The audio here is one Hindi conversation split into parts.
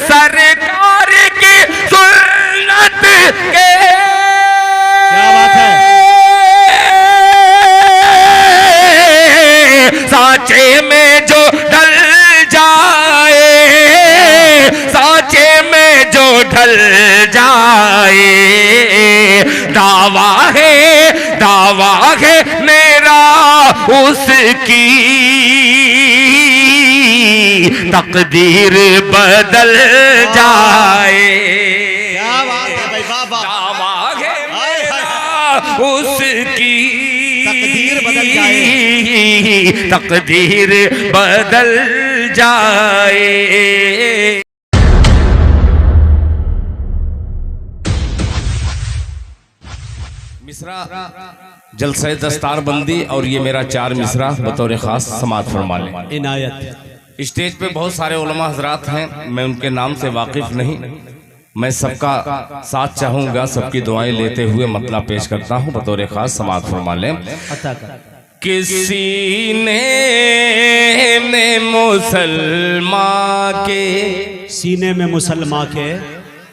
सरकार की सुन्नत के। क्या बात है। सांचे में जो ढल जाए, सांचे में जो ढल जाए, दावा है मेरा उसकी, तकदीर बदल जाए। क्या बात है भाई, बाबा। दावा है मेरा उसकी, तकदीर बदल जाए, तकदीर बदल जाए। मिसरा जलसे दस्तारबंदी और ये मेरा 4 मिसरा बतौर खास समाअत फरमा लें। इनायत। स्टेज पे बहुत सारे उलमा हजरात हैं, मैं उनके नाम से वाकिफ नहीं, मैं सबका साथ चाहूंगा, सबकी दुआएं लेते हुए मतला पेश करता हूं बतौर खास समाअत फरमा लें। किसी ने मुसलमान के, सीने में मुसलमान के,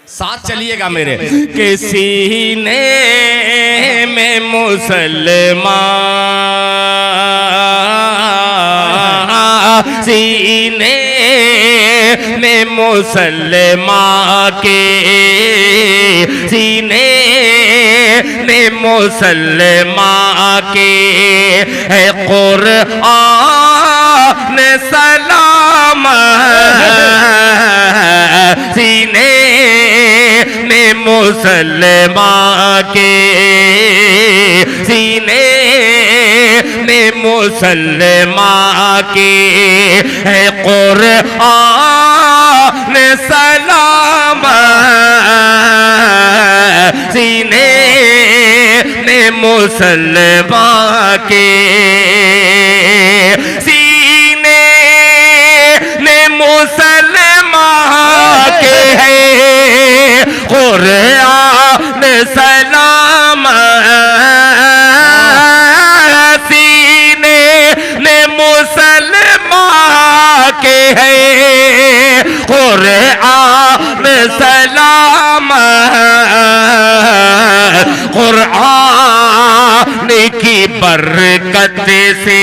साथ चलिएगा मेरे, के सीने में मुसलमान, सीने में मुसलमान के, सीने में मुसलमान के है कुरआन सलाम, सीने में मुसलमान के, सीने में मुसलमान के है कुरआन सलाम, सीने में मुसलमान के, सीने में मुसलमान के है कुरआन सलाम, सीने में मुसलमान के है कुरआन सलाम, कुरआन की बरकत से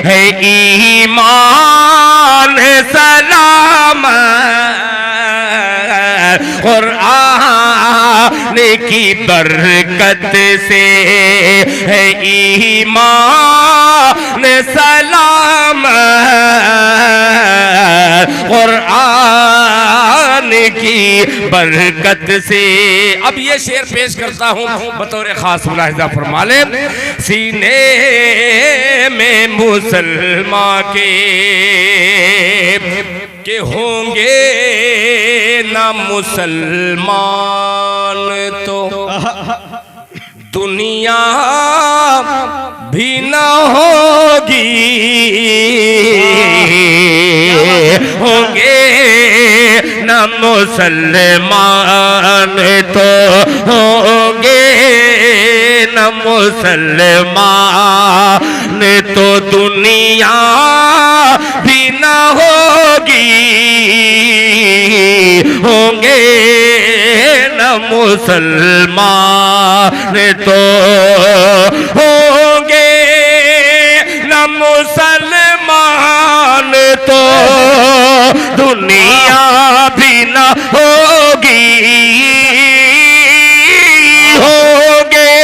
है ईमान सलाम, कुरआन की बरकत से है ईमान सलाम, कुरआन की बरकत से। अब ये शेर पेश करता हूँ बतौर खास, मुलाहिजा फरमा ले। सीने में मुसलमान के होंगे ना मुसलमान तो दुनिया भी न होगी, होंगे न मुसलमान तो होंगे न मुसलमान तो दुनिया भी न होगी, होंगे न मुसलमान तो होंगे न मुसलमान तो दुनिया भी न होगी, होंगे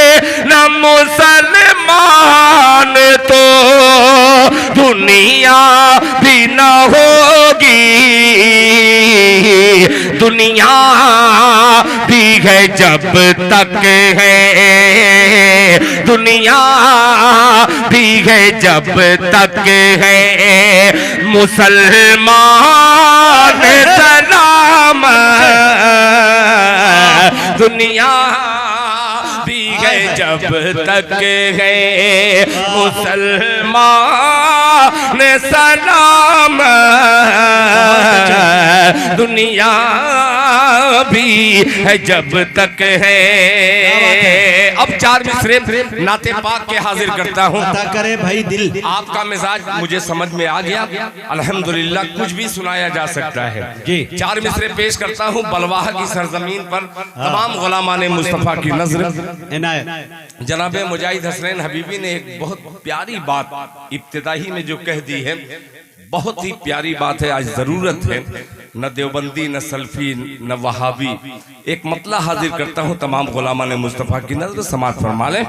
न मुसलमान तो दुनिया भी न होगी, दुनिया भी है जब तक है, दुनिया भी है जब तक है मुसलमान सलाम, दुनिया भी है जब तक है मुसलमान सलाम, दुनिया भी है जब तक है। अब 4 मिसरे नाते पाक के हाजिर करता हूँ। अता करे भाई दिल। आपका मिजाज मुझे समझ में आ गया, अल्हम्दुलिल्लाह कुछ भी सुनाया जा सकता है जी। 4 मिसरे पेश करता हूँ। बलवाह की सरजमीन पर तमाम गुलामान मुस्तफ़ा की नजर इनायत। जनाब मुजाहिद हसनैन हबीबी ने एक बहुत प्यारी बात इब्तिदाई में जो कह दी है, बहुत ही प्यारी बात है। आज जरूरत है, न देवबंदी न सल्फी न वहाबी, एक मतला हाजिर करता हूँ तमाम गुलामान मुस्तफ़ा की नजर समात फरमा लें।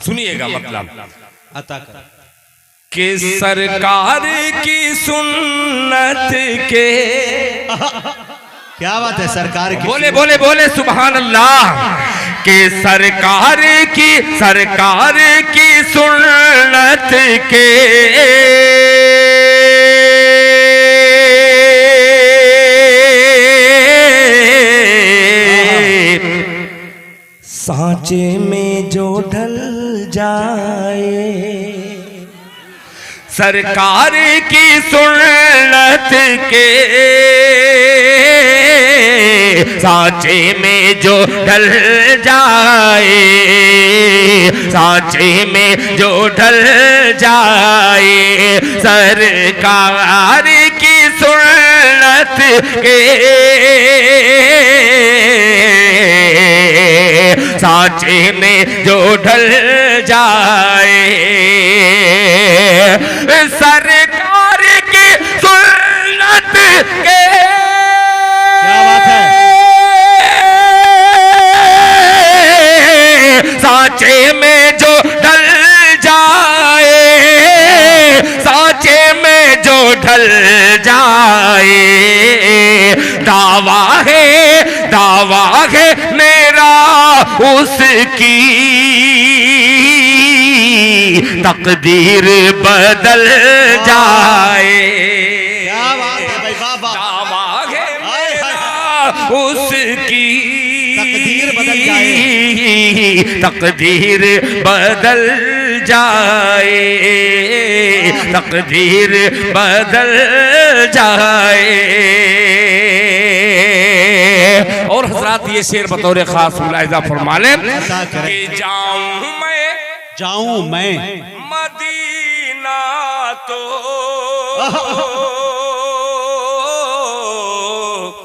सुनिएगा मतलब अता कर कि सरकार की सुन्नत के क्या बात है सरकार की। बोले बोले बोले सुभान अल्लाह। के सरकार की सुन्नत के सांचे में जो ढल जाए, सरकार की सुन्नत के सांचे में जो ढल जाए, सांचे में जो ढल जाए, सरकार की सुन्नत के सांचे में जो ढल जाए, सरकार की सुन्नत के क्या बात है। सांचे में जो ढल जाए, सांचे में जो ढल जाए, दावा है मेरा उसकी तकदीर बदल जाए। क्या बात है भाई बाबा। दावा है मेरा उसकी तकदीर बदल जाए, तकदीर बदल जाए, तकदीर बदल जाए। और हजरात ये शेर बतौर खास मुलाहिजा फरमा लें कि जाऊं मैं मदीना तो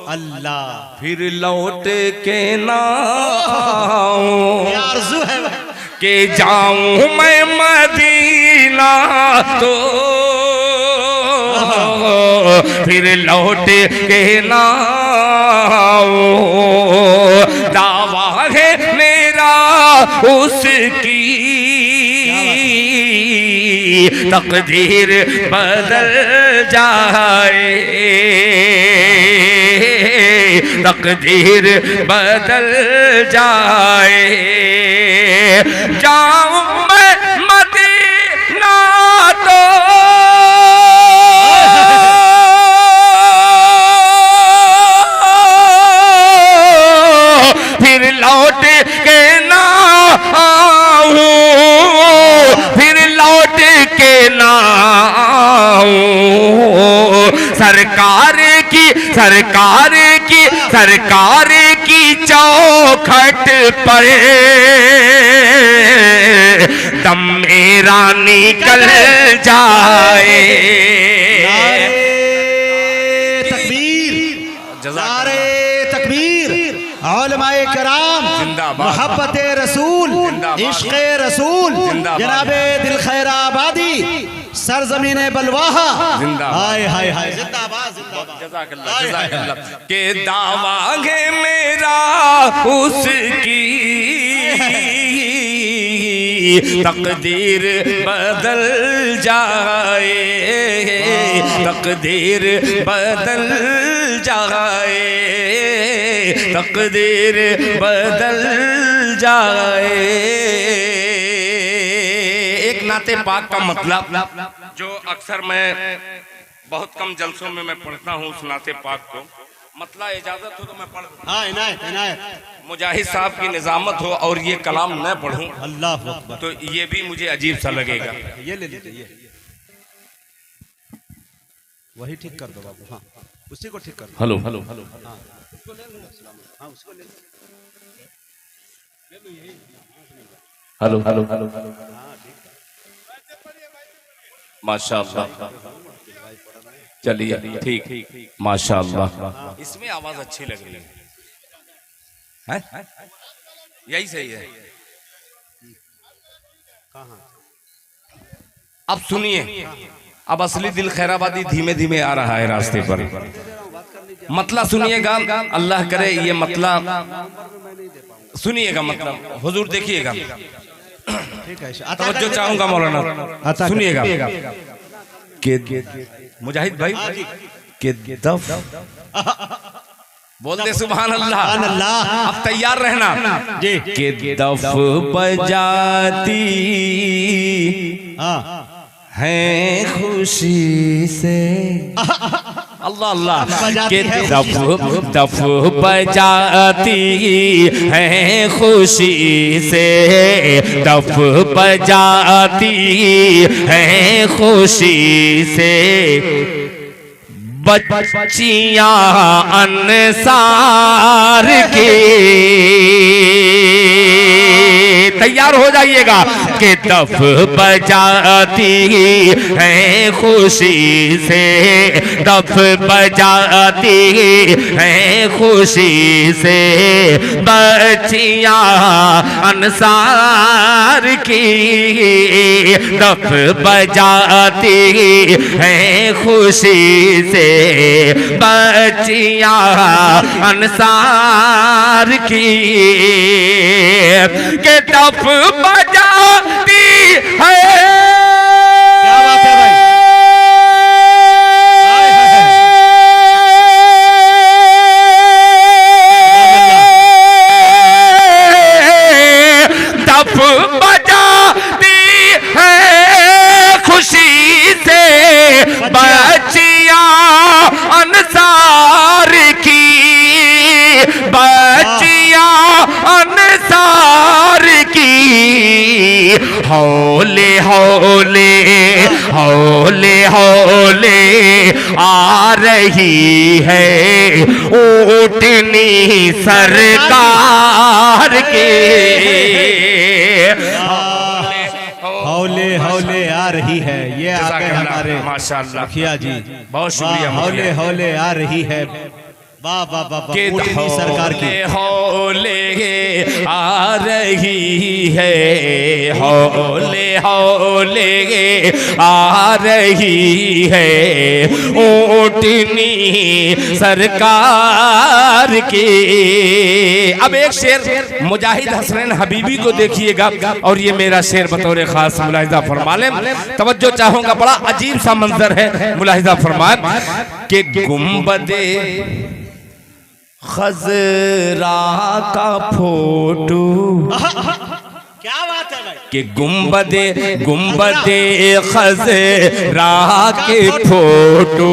अल्लाह फिर लौट के ना आऊं, आरज़ू है के जाऊं मैं मदीना तो फिर लौट के ना आऊं, दावा है मेरा उसकी तकदीर बदल जाए, तकदीर बदल जाए। जाऊं मैं मदीना तो फिर लौट के ना आऊं, फिर लौट के ना आऊं, सरकार की चौखट पर दम मेरा निकल जाए। नारे तकबीर, उलमाए कराम, मोहब्बत रसूल, इश्क़ रसूल, जनाबे दिल खैराबादी, सरजमीन बलवाहा, हाय हाय हाय, जिंदाबाद जिंदाबाद। के दावा है मेरा उसकी तकदीर बदल जाए, तकदीर बदल जाए, तकदीर बदल जाए। एक नाते पाक का मतलब जो अक्सर मैं बहुत कम जलसों में मैं पढ़ता हूँ उस नाते पाक को, मतलब इजाजत हो तो मैं पढ़ दूं। हाँ इनायत इनायत, मुजाहिद साहब की निजामत हो और ये कलाम न पढ़ूं अल्लाह अकबर, तो ये भी मुझे अजीब सा लगेगा। ये ले लीजिए, वही ठीक कर दो बाबू। हाँ उसी को ठीक कर दो। हेलो हेलो हाँ हेलो हेलो हेलो माशाअल्लाह, चलिए ठीक माशाअल्लाह, इसमें आवाज अच्छी लग रही है? यही सही है। अब सुनिए, अब असली दिल खैराबादी धीमे धीमे आ रहा है रास्ते पर। मतला सुनिएगा, अल्लाह करे ये मतला सुनिएगा, मतलब हुजूर देखिएगा, तवज्जो चाहूंगा मौलाना, सुनिएगा। मुजाहिद भाई के दफ बोल दे सुभान अल्लाह। अब तैयार रहना जी। के दफ बजाती है खुशी से, अल्लाह अल्लाह, के दफ बजाती है खुशी से, दफ बजाती है खुशी से, बच्चियां अंसार की, तैयार हो जाइएगा। के दफ बजाती है खुशी से, दफ बजाती है खुशी से, बच्चियां अंसार की, दफ बजाती है खुशी से, बच्चियां अंसार की, के दफ बजाती है। क्या बात है भाई, दफ बजाती है खुशी से, बच्चियां अंसार की, बच्चियां अंसार की, हौले हौले हौले हौले आ रही है ऊँटनी सरकार के, हौले हौले आ रही है। ये आगे हमारे माशाअल्लाह मुखिया जी, बहुत शुक्रिया। हौले हौले आ रही है, वाह वाह वाह, ऊँटनी सरकार की, हौले आ रही है, हौले हौले आ रही है ऊँटनी सरकार की। अब एक शेर मुजाहिद हसनैन हबीबी को देखिएगा, और ये मेरा शेर बतौर खास मुलाहिजा फरमा लें, तवज्जो चाहूंगा। बड़ा अजीब सा मंजर है, मुलाहिजा फरमाएं कि गुंबदे खजरा का फोटो, क्या बात है भाई, कि गुंबदे गुंबदे खजरा के फोटो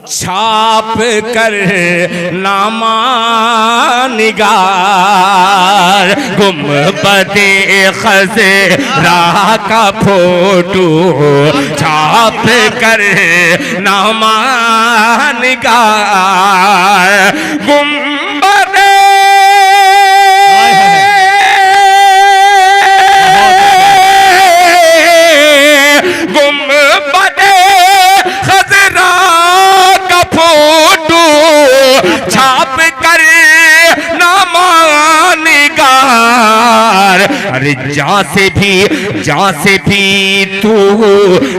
छाप कर नामा निगार, गुंबदे खजरा का फोटो छाप कर नामा निगार, गुंबदे गुंबदे खजरा का फोटो छाप कर नामा निगार, अरे जहाँ से भी तू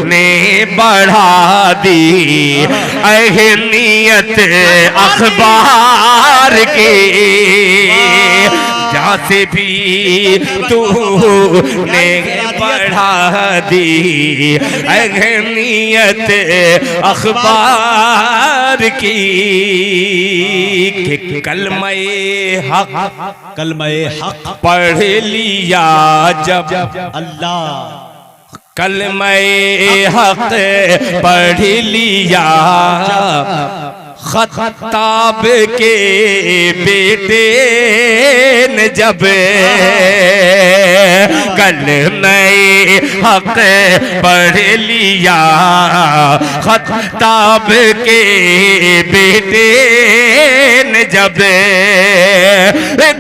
ने बढ़ा दी अहमियत अखबार के, जहाँ से भी तूने बढ़ा दी अहमियत अखबार की, कि कलमे हक पढ़ लिया जब, अल्लाह कलमे हक पढ़ लिया खत्ताब के बेटे ने जब, कलमे हक पढ़ लिया खत्ताब के बेटे ने ने जब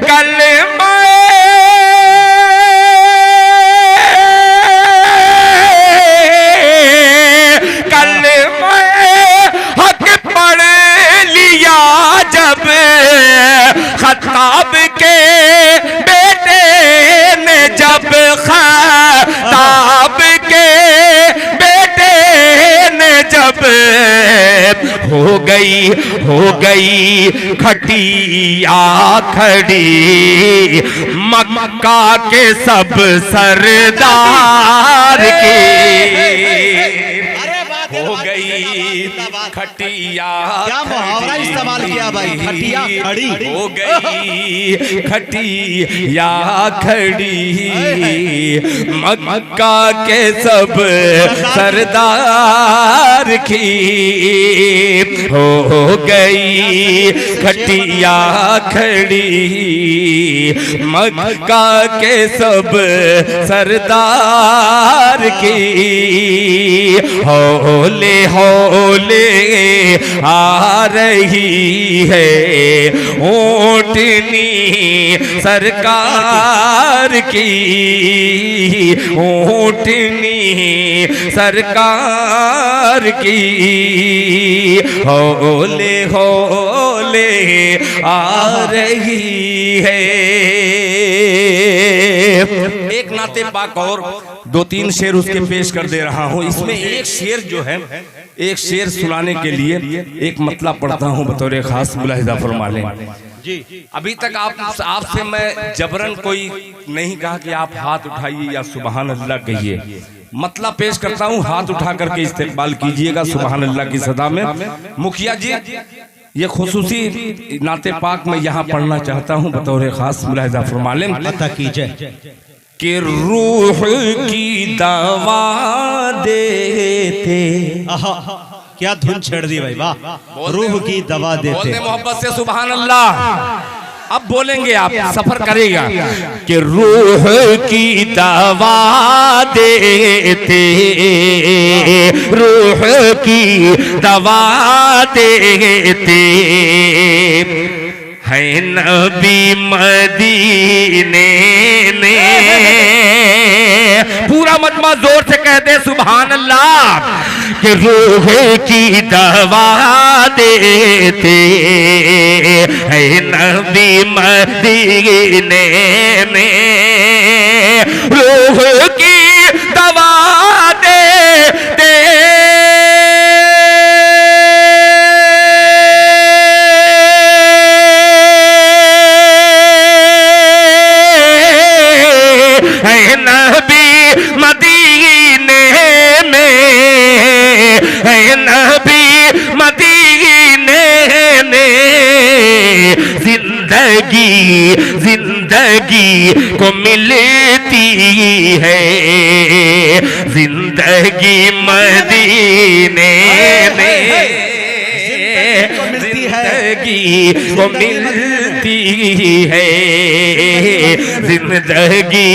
कलमा खत्ताब के बेटे ने जब खत्ताब के बेटे ने जब हो गई खटिया खड़ी मक्का के सब सरदार की हो गई खटिया। क्या मुहावरा इस्तेमाल किया भाई, खटिया खड़ी हो गई खटिया खड़ी मक्का के सब सरदार की हो गई खटिया खड़ी मक्का के सब सरदार की होले होले आ रही है ऊँटनी सरकार की ऊँटनी सरकार की होले होले आ रही है। एक नाते पाक और दो तीन शेर उसके पेश कर दे रहा हूँ। इसमें एक शेर जो है, एक शेर सुनाने के लिए एक मतलब पढ़ता हूँ बतौर खास, मुलाहिजा फरमा लें जी। अभी तक आपसे मैं जबरन कोई नहीं कहा कि आप हाथ उठाइए या सुबहान अल्लाह कहिए, मतलब पेश करता हूँ, हाथ उठा करके इस्तेकबाल कीजिएगा सुबहान अल्लाह की सदा में। मुखिया जी ये खुसूसी नाते पाक में यहाँ पढ़ना चाहता हूँ बतौर खास, मुलाहिजा फरमा लें कि रूह की दवा देते। क्या धुन छेड़ दी भाई, वाह। रूह की दवा देते, बोलने मोहब्बत से सुभान अल्लाह। अब बोलेंगे आप, सफर करेगा कि रूह की दवा देते, रूह की दवा देते है नबी मदीने में। पूरा मजमा जोर से कह दे सुभान अल्लाह कि रूह की दवा देते है नबी मदीने में। रूह की दवा देते जिंदगी को मिलती है, जिंदगी मदीने में जिंदगी को मिलती है, जिंदगी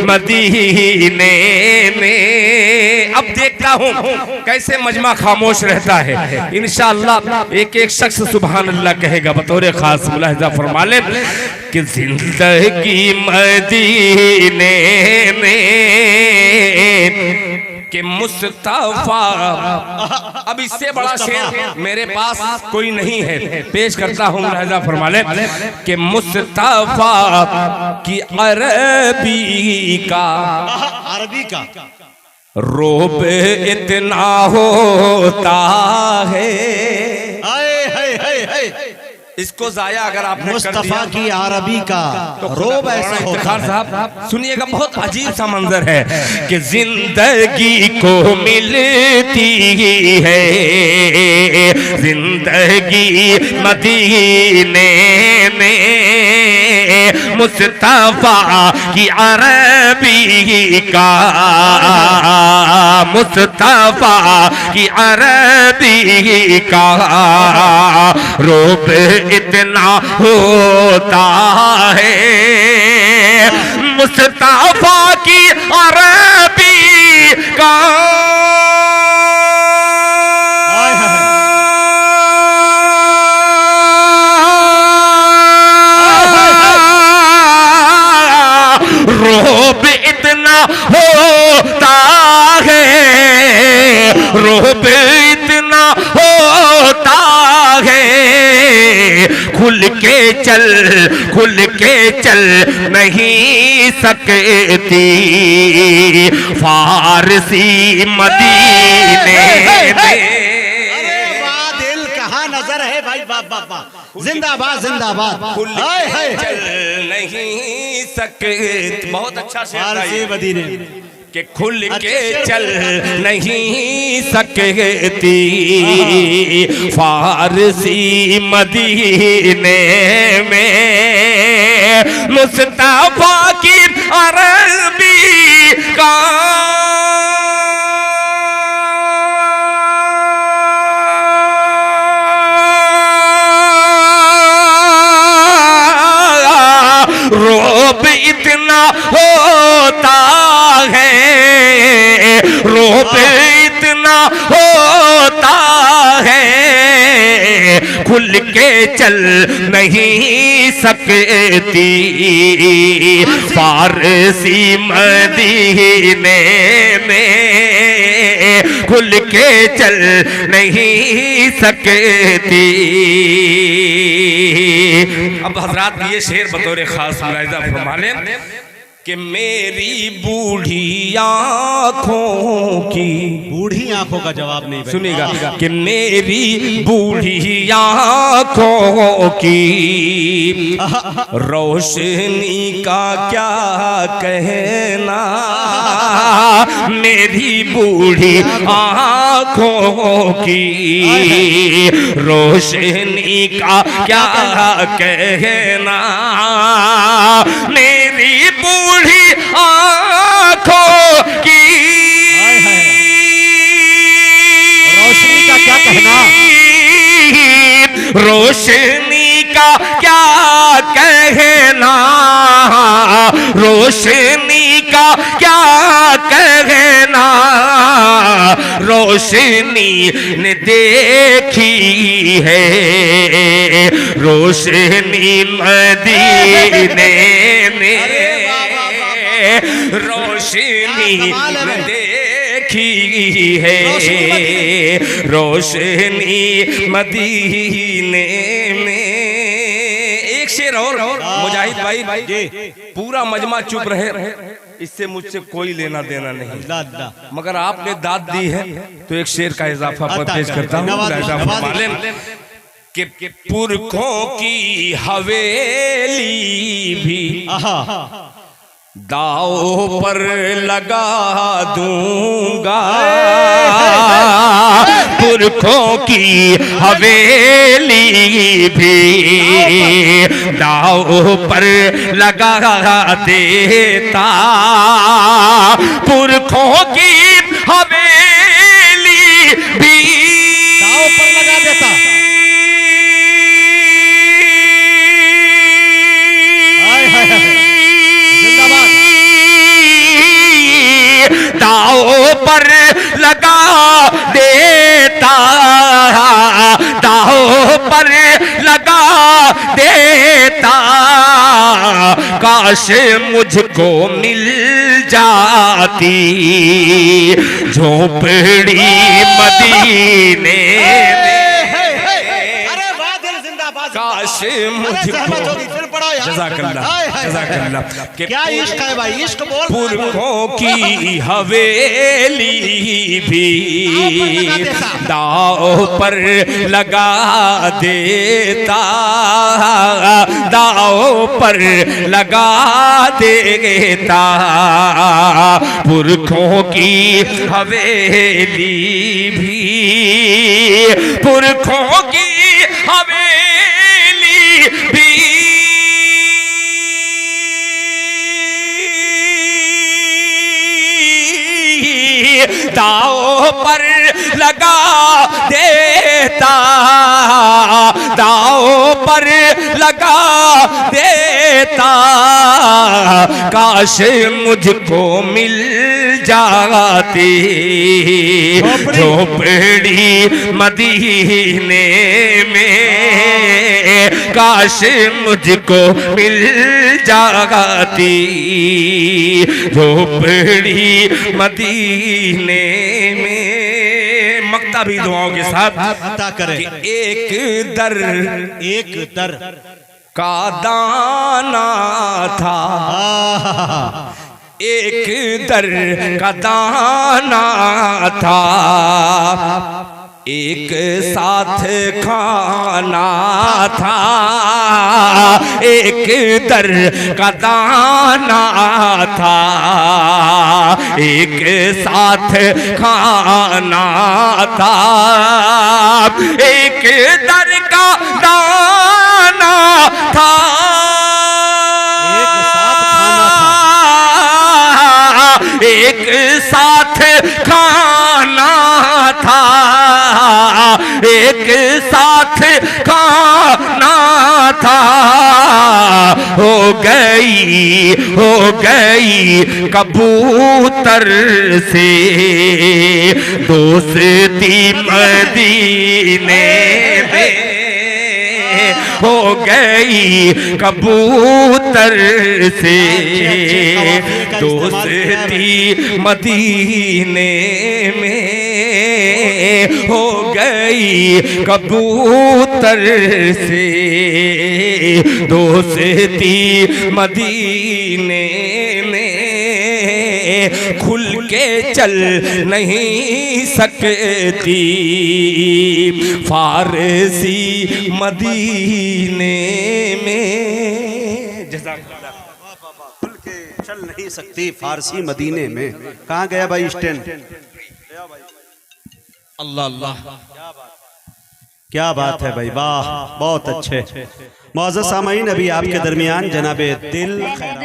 मदीने में। अब देखता हूँ कैसे मजमा खामोश रहता है। इंशाअल्लाह एक एक शख्स सुभान अल्लाह कहेगा बतौर खास, मुलाहिजा फरमा ले कि जिंदगी मदीने में कि मुस्तफा। अब इससे बड़ा शेर मेरे पास कोई नहीं है, पेश करता हूँ, मुलाहिजा फरमा ले कि मुस्तफा की अरबी का रोब इतना होता है। इसको जाया अगर आपने मुस्तफा की अरबी का तो रोब ऐसा होता है। साहब सुनिएगा, बहुत अजीब सा मंजर है कि जिंदगी को मिलती है, जिंदगी मदीने में। मुस्तफा की अरबी का, मुस्तफा की अरबी का रोब इतना होता है। मुस्तफा की अरबी का होता है, रोब इतना होता है, खुल के चल नहीं सकती फारसी मदीने में। नजर है भाई, बाबा जिंदाबाद जिंदाबाद। हाय हाय चल नहीं सकती, बहुत अच्छा फारसी मदीने कि खुल के चल नहीं सकती फारसी मदीने में, मुस्तफा की अरबी का रोब इतना होता है, रोब इतना होता है, खुल के चल नहीं सकती फारसी मदीने में, खुल के चल नहीं सकती। अब हजरात ये शेर बतौर खास मुलाहिजा फरमा लें कि मेरी बूढ़ी आँखों की, बूढ़ी आंखों का जवाब नहीं सुनिएगा कि मेरी बूढ़ी आँखों की रोशनी का क्या कहना, मेरी बूढ़ी आँखों की रोशनी का क्या कहना, मेरी बूढ़ी आँखों की रोशनी का क्या कहना, रोशनी का क्या कहना, रोशनी का क्या कहना, रोशनी ने देखी है रोशनी मदीने में, रोशनी ने देखी है रोशनी मदीने में। एक शेर और मुजाहिद भाई, पूरा मजमा चुप रहे, इससे मुझसे कोई लेना देना नहीं, मगर आपने दाद दी है तो एक शेर का इजाफा पेश करता हूँ कि पुरखों की हवेली भी दाव पर लगा दूंगा, पुरखों की हवेली भी दाव पर लगा देता, पुरखों की हवेली भी दाव पर लगा देता। दाव पर लगा देता, दाव पर लगा देता, काश मुझको मिल जाती झोपड़ी मदीने में, काश मुझको जज़ाकल्लाह क्या इश्क है भाई, इश्क बोल। पुरखों की हवेली भी दाव पर लगा देता, दाव पर लगा देता, पुरखों की हवेली भी, पुरखों की हवेली भी दाव पर लगा देता, दाव पर लगा देता, काश मुझको मिल जाती झोपड़ी मदीने में, काश मुझको मिल जाती झोपड़ी मदीने में। मक्ता भी दुआओं के साथ अता करे। एक दर का दाना था, एक दर का दाना था, एक साथ खाना था, एक दर का दाना था, एक साथ खाना था, एक दर का दाना था, एक साथ खाना था, एक साथ खाना था, हो गई कबूतर से दोस्ती मदीने में, हो गई कबूतर से दोस्ती मदीने में, हो गई कबूतर से दोस्ती मदीने में। खुल के चल नहीं सकती फारसी मदीने में। खुल के चल नहीं सकती फारसी मदीने में। कहाँ गया भाई स्टैंड? अल्लाह अल्लाह, क्या बात है भाई, वाह, बहुत अच्छे। मौजूद सामाईन, अभी आपके दरमियान जनाबे दिल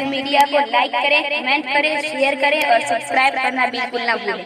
मीडिया को लाइक करें, कमेंट करें, शेयर करें और सब्सक्राइब करना बिल्कुल ना भूलें।